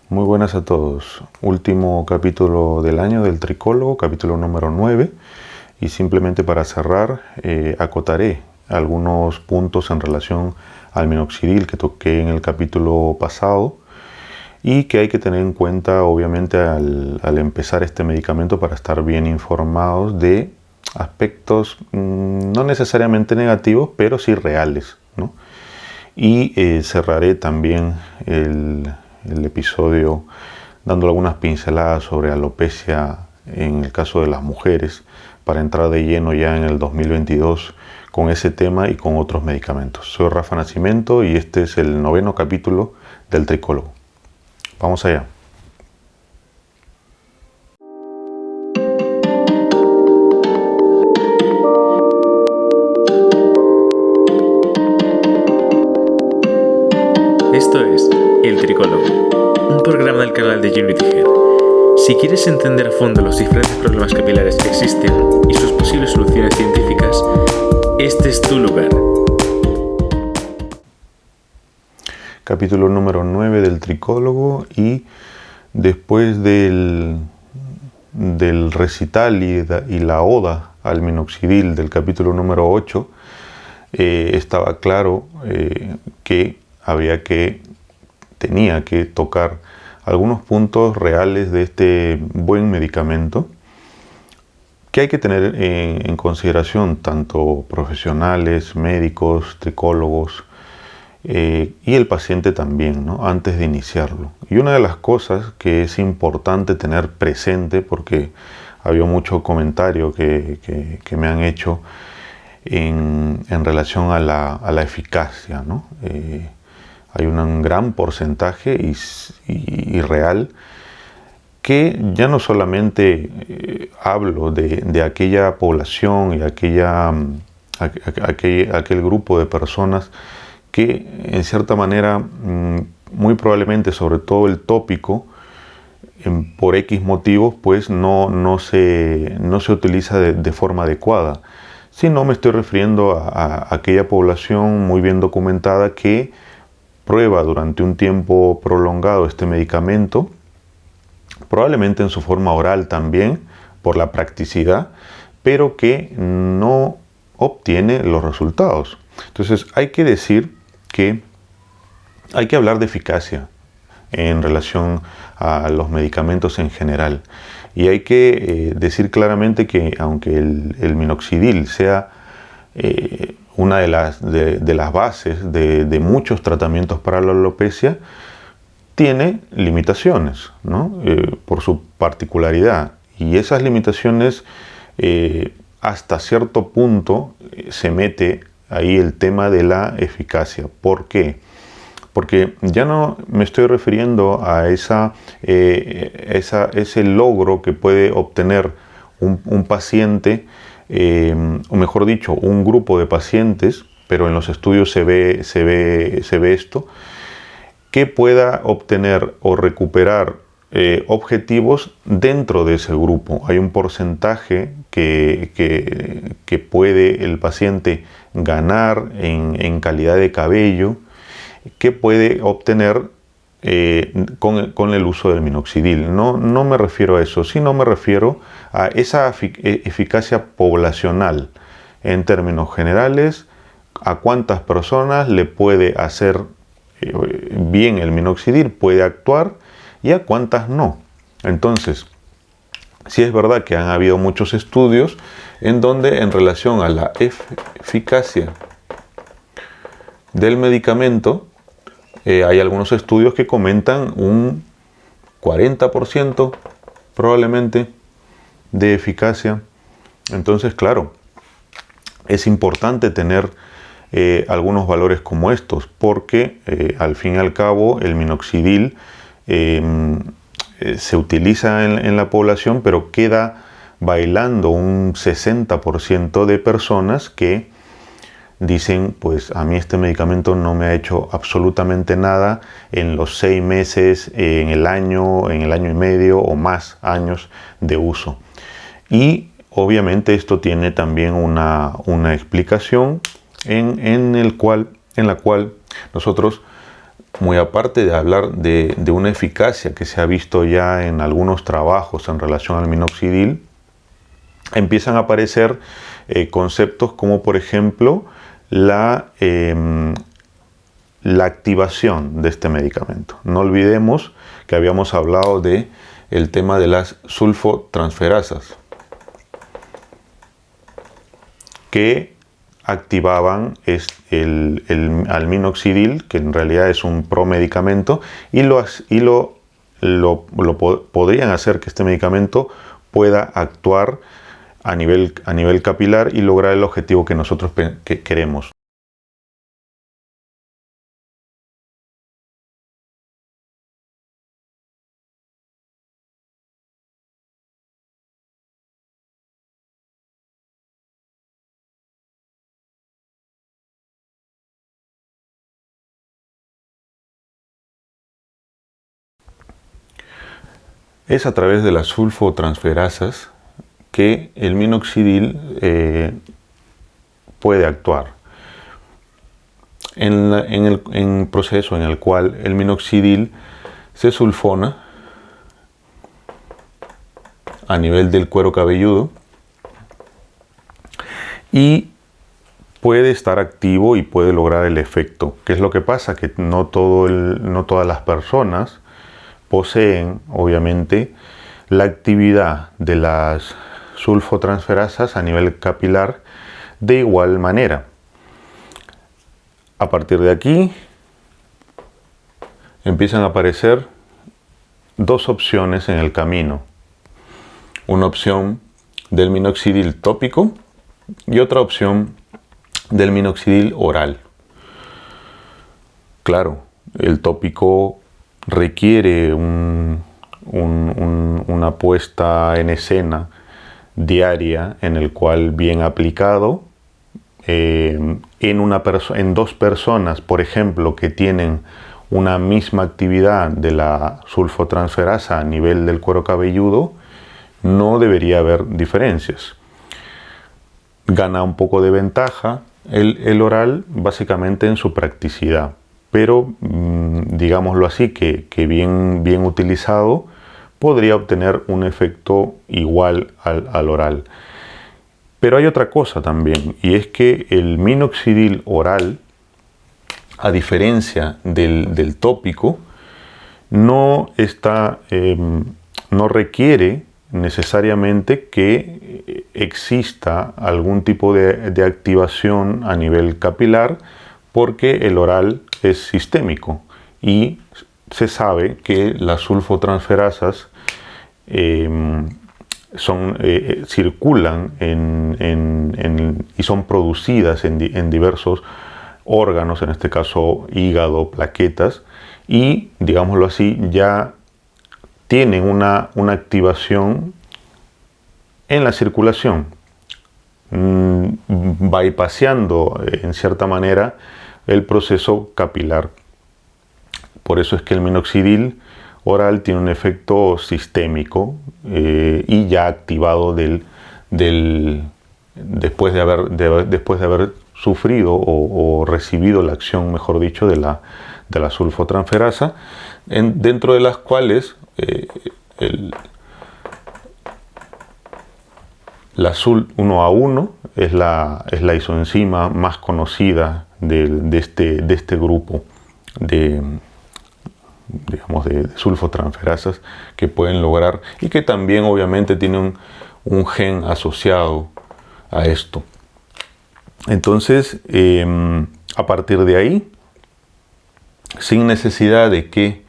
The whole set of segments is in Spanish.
Muy buenas a todos. Último capítulo del año del Tricólogo, capítulo número 9. Y simplemente para cerrar, acotaré algunos puntos en relación al minoxidil que toqué en el capítulo pasado y que hay que tener en cuenta obviamente al empezar este medicamento para estar bien informados de aspectos no necesariamente negativos, pero sí reales, ¿no? Y cerraré también el episodio dando algunas pinceladas sobre alopecia en el caso de las mujeres para entrar de lleno ya en el 2022 con ese tema y con otros medicamentos. Soy Rafa Nascimento y este es el 9º capítulo del Tricólogo. Vamos allá. Esto es El Tricólogo, un programa del canal de Unity Hair. Si quieres entender a fondo los diferentes problemas capilares que existen y sus posibles soluciones científicas, este es tu lugar. Capítulo número 9 del Tricólogo, y después del recital y la oda al minoxidil del capítulo número 8, estaba claro que tenía que tocar algunos puntos reales de este buen medicamento que hay que tener en consideración tanto profesionales, médicos, tricólogos y el paciente también, ¿no? Antes de iniciarlo. Y una de las cosas que es importante tener presente, porque había mucho comentario que me han hecho en relación a la eficacia, ¿no? Hay un gran porcentaje y real que ya no solamente hablo de aquella población y aquel grupo de personas que en cierta manera muy probablemente, sobre todo el tópico, por X motivos, pues no se utiliza de forma adecuada, sino me estoy refiriendo a aquella población muy bien documentada que prueba durante un tiempo prolongado este medicamento, probablemente en su forma oral también, por la practicidad, pero que no obtiene los resultados. Entonces hay que decir que hay que hablar de eficacia en relación a los medicamentos en general. Y hay que decir claramente que aunque el minoxidil sea una de las bases de muchos tratamientos para la alopecia, tiene limitaciones, ¿no? Por su particularidad. Y esas limitaciones, hasta cierto punto, se mete ahí el tema de la eficacia. ¿Por qué? Porque ya no me estoy refiriendo a ese logro que puede obtener un paciente, o mejor dicho, un grupo de pacientes, pero en los estudios se ve esto, que pueda obtener o recuperar objetivos dentro de ese grupo. Hay un porcentaje que puede el paciente ganar en calidad de cabello, que puede obtener con el uso del minoxidil. No me refiero a eso, sino me refiero a esa eficacia poblacional en términos generales, a cuántas personas le puede hacer bien el minoxidil, puede actuar, y a cuántas no. Entonces, sí es verdad que han habido muchos estudios en donde en relación a la eficacia del medicamento, hay algunos estudios que comentan un 40% probablemente de eficacia. Entonces, claro, es importante tener algunos valores como estos, porque al fin y al cabo el minoxidil se utiliza en la población, pero queda bailando un 60% de personas que dicen, pues a mí este medicamento no me ha hecho absolutamente nada en los 6 meses, en el año y medio o más años de uso. Y obviamente esto tiene también una explicación en la cual nosotros muy aparte de hablar de una eficacia que se ha visto ya en algunos trabajos en relación al minoxidil, empiezan a aparecer conceptos como, por ejemplo, la activación de este medicamento. No olvidemos que habíamos hablado de el tema de las sulfotransferasas, que activaban al minoxidil, que en realidad es un promedicamento, y podrían hacer que este medicamento pueda actuar a nivel capilar y lograr el objetivo que nosotros queremos. Es a través de las sulfotransferasas que el minoxidil puede actuar. En el proceso en el cual el minoxidil se sulfona a nivel del cuero cabelludo y puede estar activo y puede lograr el efecto. ¿Qué es lo que pasa? Que no todas las personas poseen, obviamente, la actividad de las sulfotransferasas a nivel capilar de igual manera. A partir de aquí empiezan a aparecer dos opciones en el camino. Una opción del minoxidil tópico y otra opción del minoxidil oral. Claro, el tópico requiere una puesta en escena diaria en el cual, bien aplicado, en dos personas, por ejemplo, que tienen una misma actividad de la sulfotransferasa a nivel del cuero cabelludo, no debería haber diferencias. Gana un poco de ventaja el oral, básicamente en su practicidad, pero digámoslo así, que bien utilizado podría obtener un efecto igual al oral. Pero hay otra cosa también, y es que el minoxidil oral, a diferencia del tópico, no requiere necesariamente que exista algún tipo de activación a nivel capilar, porque el oral es sistémico y se sabe que las sulfotransferasas circulan y son producidas en diversos órganos, en este caso hígado, plaquetas, y digámoslo así, ya tienen una activación en la circulación, bypaseando en cierta manera el proceso capilar. Por eso es que el minoxidil oral tiene un efecto sistémico y ya activado después de haber sufrido o recibido la acción, mejor dicho, de la sulfotransferasa, dentro de las cuales la SUL 1A1 es la isoenzima más conocida de este grupo de sulfotransferasas que pueden lograr, y que también obviamente tienen un gen asociado a esto. Entonces, a partir de ahí, sin necesidad de que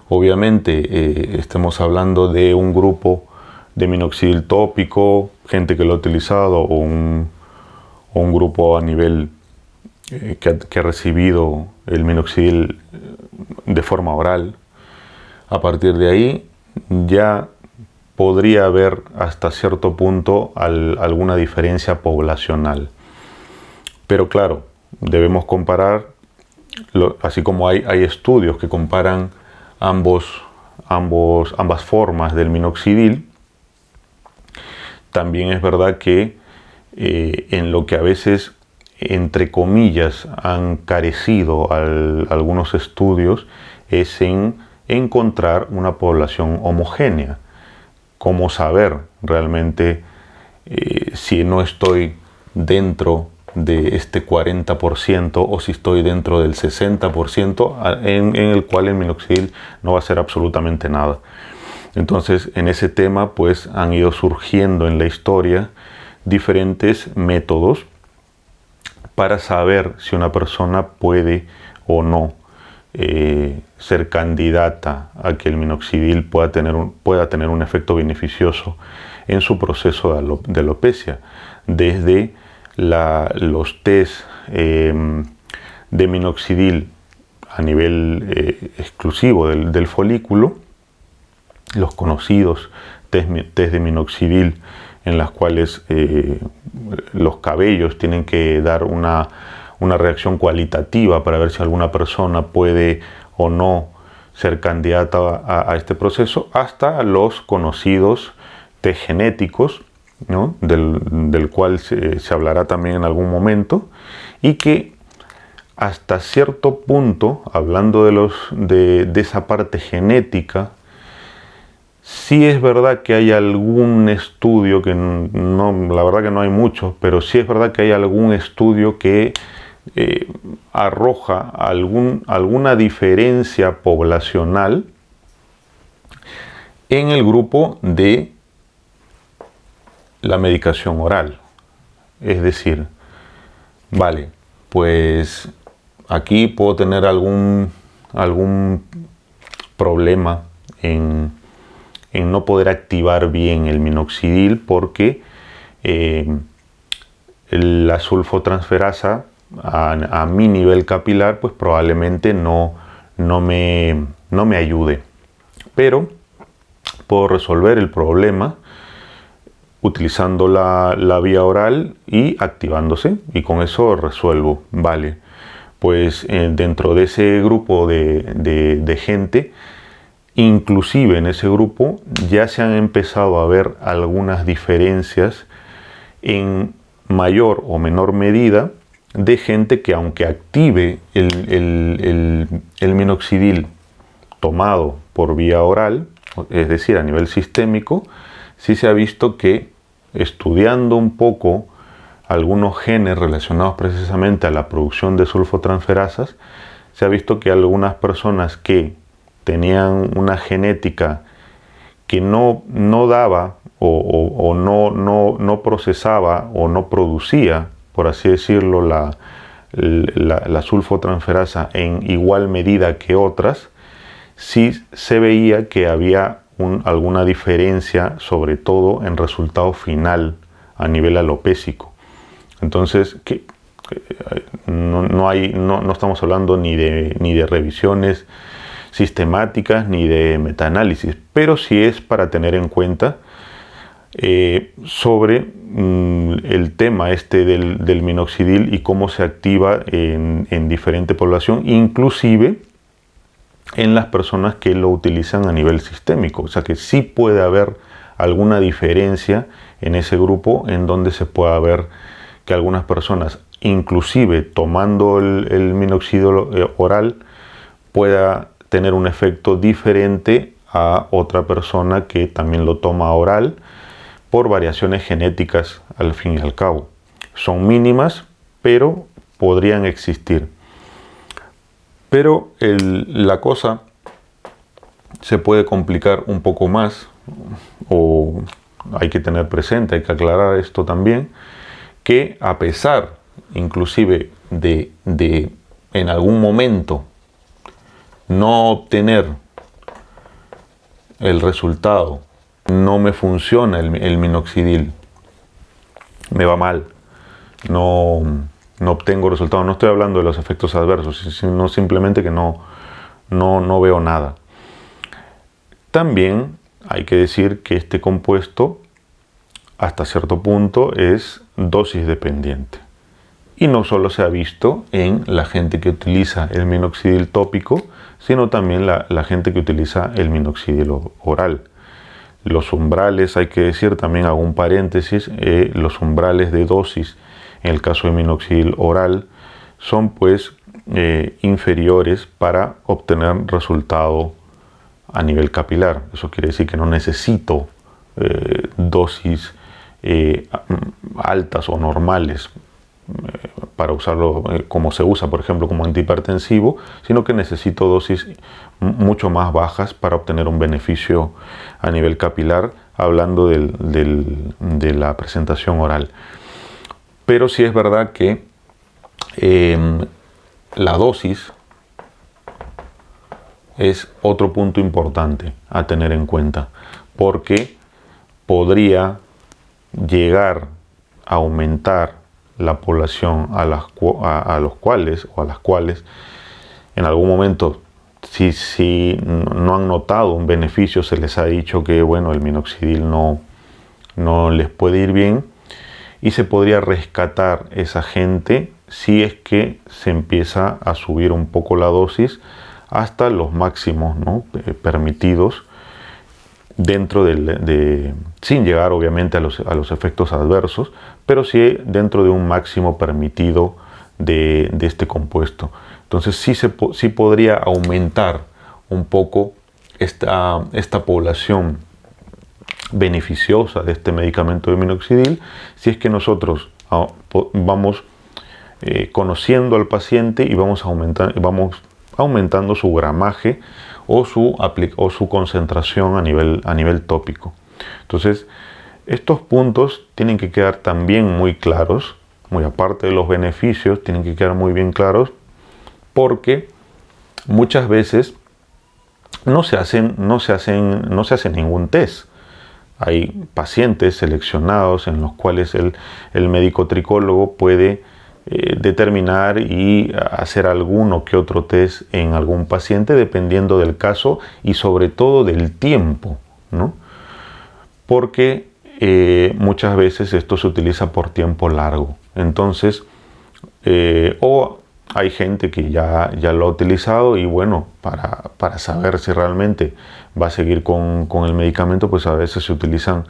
obviamente estemos hablando de un grupo de minoxidil tópico, gente que lo ha utilizado, o un grupo a nivel que ha recibido el minoxidil de forma oral, a partir de ahí ya podría haber hasta cierto punto alguna diferencia poblacional. Pero claro, debemos comparar, así como hay estudios que comparan ambas formas del minoxidil. También es verdad que en lo que a veces entre comillas, han carecido algunos estudios es en encontrar una población homogénea. Cómo saber realmente si no estoy dentro de este 40% o si estoy dentro del 60% en el cual el minoxidil no va a hacer absolutamente nada. Entonces, en ese tema pues han ido surgiendo en la historia diferentes métodos para saber si una persona puede o no ser candidata a que el minoxidil pueda tener un efecto beneficioso en su proceso de alopecia. Desde los test de minoxidil a nivel exclusivo del folículo, los conocidos test de minoxidil en las cuales los cabellos tienen que dar una reacción cualitativa para ver si alguna persona puede o no ser candidata a este proceso, hasta los conocidos test genéticos, ¿no? del cual se hablará también en algún momento, y que hasta cierto punto, hablando de esa parte genética, sí es verdad que hay algún estudio, que no, la verdad que no hay muchos, pero sí es verdad que hay algún estudio que arroja alguna diferencia poblacional en el grupo de la medicación oral. Es decir, vale, pues aquí puedo tener algún problema en no poder activar bien el minoxidil porque la sulfotransferasa a mi nivel capilar pues probablemente no me ayude, pero puedo resolver el problema utilizando la vía oral y activándose, y con eso resuelvo. Vale, pues dentro de ese grupo de gente, inclusive en ese grupo ya se han empezado a ver algunas diferencias en mayor o menor medida de gente que, aunque active el minoxidil tomado por vía oral, es decir, a nivel sistémico, sí se ha visto que, estudiando un poco algunos genes relacionados precisamente a la producción de sulfotransferasas, se ha visto que algunas personas que tenían una genética que no daba o no procesaba o no producía, por así decirlo, la sulfotransferasa en igual medida que otras, sí se veía que había alguna diferencia, sobre todo en resultado final a nivel alopésico. Entonces, no estamos hablando ni de revisiones sistemáticas ni de metaanálisis, pero sí es para tener en cuenta sobre el tema del minoxidil y cómo se activa en diferente población, inclusive en las personas que lo utilizan a nivel sistémico. O sea que sí puede haber alguna diferencia en ese grupo, en donde se pueda ver que algunas personas, inclusive tomando el minoxidil oral, pueda tener un efecto diferente a otra persona que también lo toma oral, por variaciones genéticas al fin y al cabo. Son mínimas, pero podrían existir. Pero la cosa se puede complicar un poco más, o hay que tener presente, hay que aclarar esto también, que a pesar inclusive de en algún momento no obtener el resultado, no me funciona el minoxidil, me va mal, no obtengo resultados. No estoy hablando de los efectos adversos, sino simplemente que no veo nada. También hay que decir que este compuesto, hasta cierto punto, es dosis dependiente. Y no solo se ha visto en la gente que utiliza el minoxidil tópico, sino también la gente que utiliza el minoxidil oral. Los umbrales, hay que decir, también hago un paréntesis, los umbrales de dosis en el caso de minoxidil oral, son pues inferiores para obtener resultado a nivel capilar. Eso quiere decir que no necesito dosis altas o normales para usarlo como se usa, por ejemplo, como antihipertensivo, sino que necesito dosis mucho más bajas para obtener un beneficio a nivel capilar, hablando de la presentación oral. Pero sí es verdad que la dosis es otro punto importante a tener en cuenta, porque podría llegar a aumentar la población a los cuales en algún momento, si no han notado un beneficio, se les ha dicho que bueno, el minoxidil no les puede ir bien, y se podría rescatar esa gente si es que se empieza a subir un poco la dosis hasta los máximos, ¿no?, permitidos, dentro sin llegar obviamente a los efectos adversos, pero sí dentro de un máximo permitido de este compuesto. Entonces sí podría aumentar un poco esta población beneficiosa de este medicamento de minoxidil, si es que nosotros vamos conociendo al paciente y vamos aumentando su gramaje o su concentración a nivel tópico. Entonces, estos puntos tienen que quedar también muy claros, muy aparte de los beneficios, tienen que quedar muy bien claros, porque muchas veces no se hace ningún test. Hay pacientes seleccionados en los cuales el médico tricólogo puede determinar y hacer alguno que otro test en algún paciente, dependiendo del caso y sobre todo del tiempo, ¿no? Porque muchas veces esto se utiliza por tiempo largo. Entonces, o hay gente que ya lo ha utilizado y bueno, para saber si realmente va a seguir con el medicamento, pues a veces se utilizan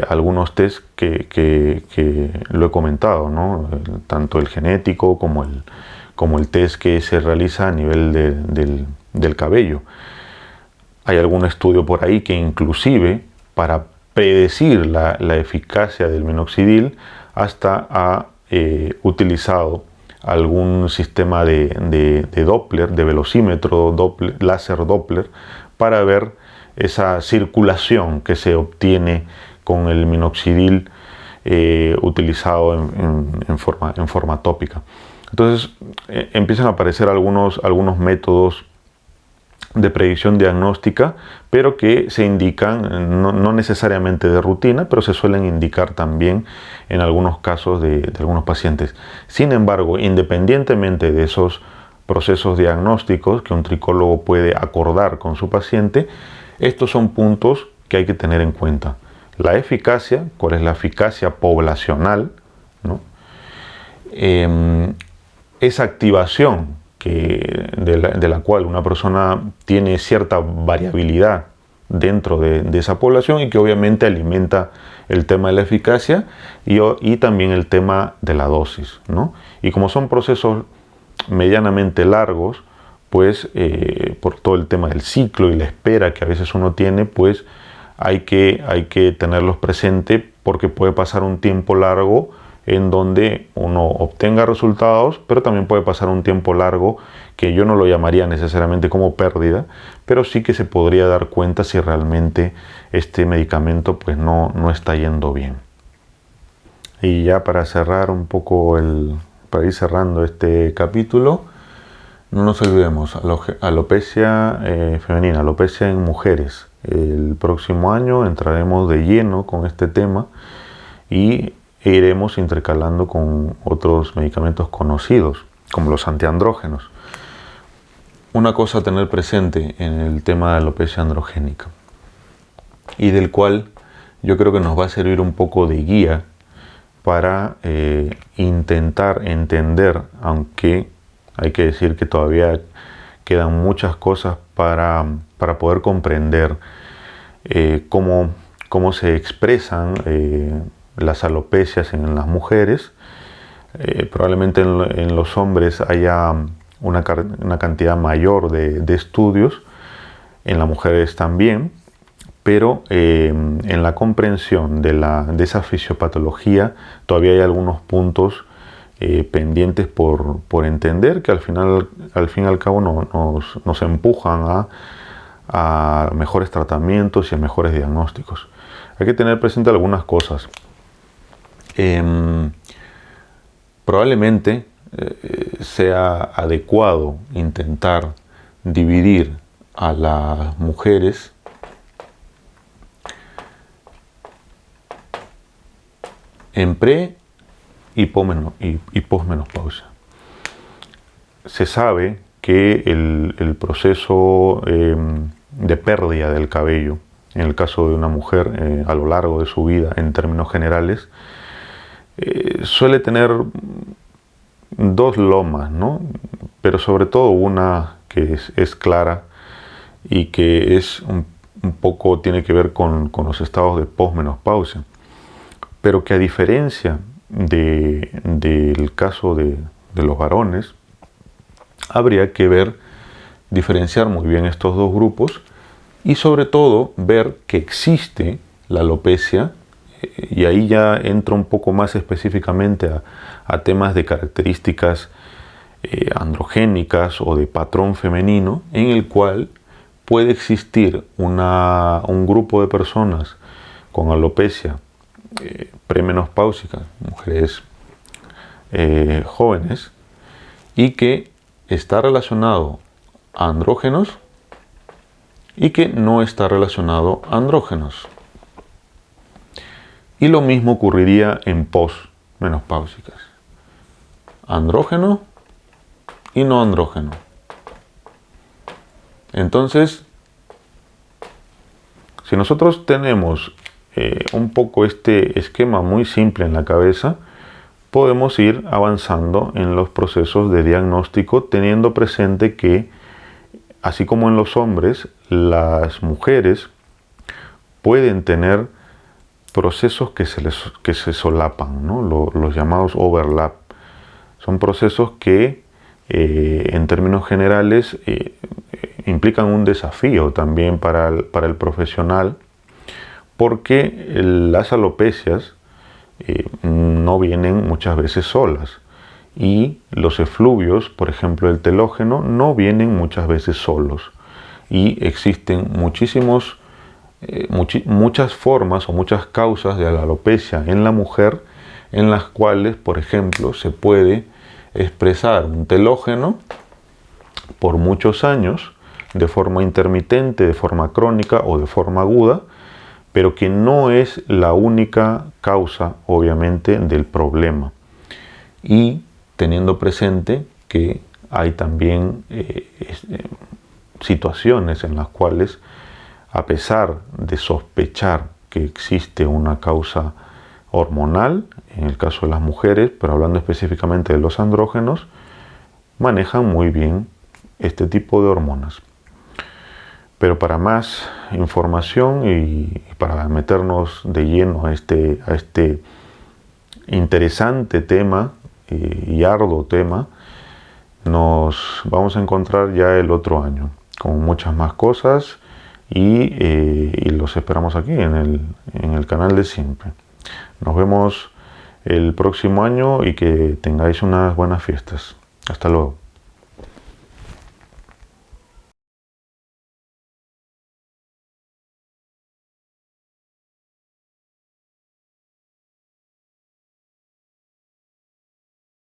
algunos test que lo he comentado, ¿no? Tanto el genético como el test que se realiza a nivel del cabello. Hay algún estudio por ahí que inclusive para predecir la eficacia del minoxidil hasta ha utilizado algún sistema de Doppler, de velocímetro Doppler, láser Doppler, para ver esa circulación que se obtiene con el minoxidil utilizado en forma tópica. Entonces empiezan a aparecer algunos métodos de predicción diagnóstica, pero que se indican, no necesariamente de rutina, pero se suelen indicar también en algunos casos de algunos pacientes. Sin embargo, independientemente de esos procesos diagnósticos que un tricólogo puede acordar con su paciente, estos son puntos que hay que tener en cuenta. La eficacia, cuál es la eficacia poblacional, ¿no? Esa activación de la cual una persona tiene cierta variabilidad dentro de esa población y que obviamente alimenta el tema de la eficacia y también el tema de la dosis, ¿no? Y como son procesos medianamente largos, pues por todo el tema del ciclo y la espera que a veces uno tiene, pues hay que tenerlos presentes, porque puede pasar un tiempo largo en donde uno obtenga resultados, pero también puede pasar un tiempo largo que yo no lo llamaría necesariamente como pérdida, pero sí que se podría dar cuenta si realmente este medicamento pues no está yendo bien. Y ya para cerrar un poco para ir cerrando este capítulo, no nos olvidemos, alopecia femenina, alopecia en mujeres. El próximo año entraremos de lleno con este tema y iremos intercalando con otros medicamentos conocidos, como los antiandrógenos. Una cosa a tener presente en el tema de alopecia androgénica, y del cual yo creo que nos va a servir un poco de guía para intentar entender, aunque hay que decir que todavía quedan muchas cosas para poder comprender cómo se expresan las alopecias en las mujeres Probablemente en los hombres haya una cantidad mayor de estudios, en las mujeres también, pero en la comprensión de esa fisiopatología todavía hay algunos puntos pendientes por entender, que al fin y al cabo nos empujan a mejores tratamientos y a mejores diagnósticos. Hay que tener presente algunas cosas. Probablemente sea adecuado intentar dividir a las mujeres en pre y posmenopausia. Se sabe que el proceso de pérdida del cabello, en el caso de una mujer a lo largo de su vida, en términos generales, suele tener dos lomas, ¿no? Pero sobre todo una que es clara y que es un poco tiene que ver con los estados de posmenopausia, pero que a diferencia del caso de los varones, habría que diferenciar muy bien estos dos grupos y sobre todo ver que existe la alopecia, y ahí ya entra un poco más específicamente a temas de características androgénicas o de patrón femenino, en el cual puede existir un grupo de personas con alopecia premenopáusica, mujeres jóvenes, y que está relacionado a andrógenos y que no está relacionado a andrógenos. Y lo mismo ocurriría en posmenopáusicas. Andrógeno y no andrógeno. Entonces, si nosotros tenemos un poco este esquema muy simple en la cabeza, podemos ir avanzando en los procesos de diagnóstico, teniendo presente que, así como en los hombres, las mujeres pueden tener procesos que se solapan, ¿no? Los llamados overlap. Son procesos que en términos generales implican un desafío también para el profesional, porque las alopecias no vienen muchas veces solas, y los efluvios, por ejemplo el telógeno, no vienen muchas veces solos, y existen muchas formas o muchas causas de la alopecia en la mujer, en las cuales, por ejemplo, se puede expresar un telógeno por muchos años, de forma intermitente, de forma crónica o de forma aguda, pero que no es la única causa, obviamente, del problema. Y teniendo presente que hay también situaciones en las cuales, a pesar de sospechar que existe una causa hormonal, en el caso de las mujeres, pero hablando específicamente de los andrógenos, manejan muy bien este tipo de hormonas. Pero para más información y para meternos de lleno a este interesante tema y arduo tema, nos vamos a encontrar ya el otro año con muchas más cosas, y los esperamos aquí en el canal de siempre. Nos vemos el próximo año y que tengáis unas buenas fiestas. Hasta luego.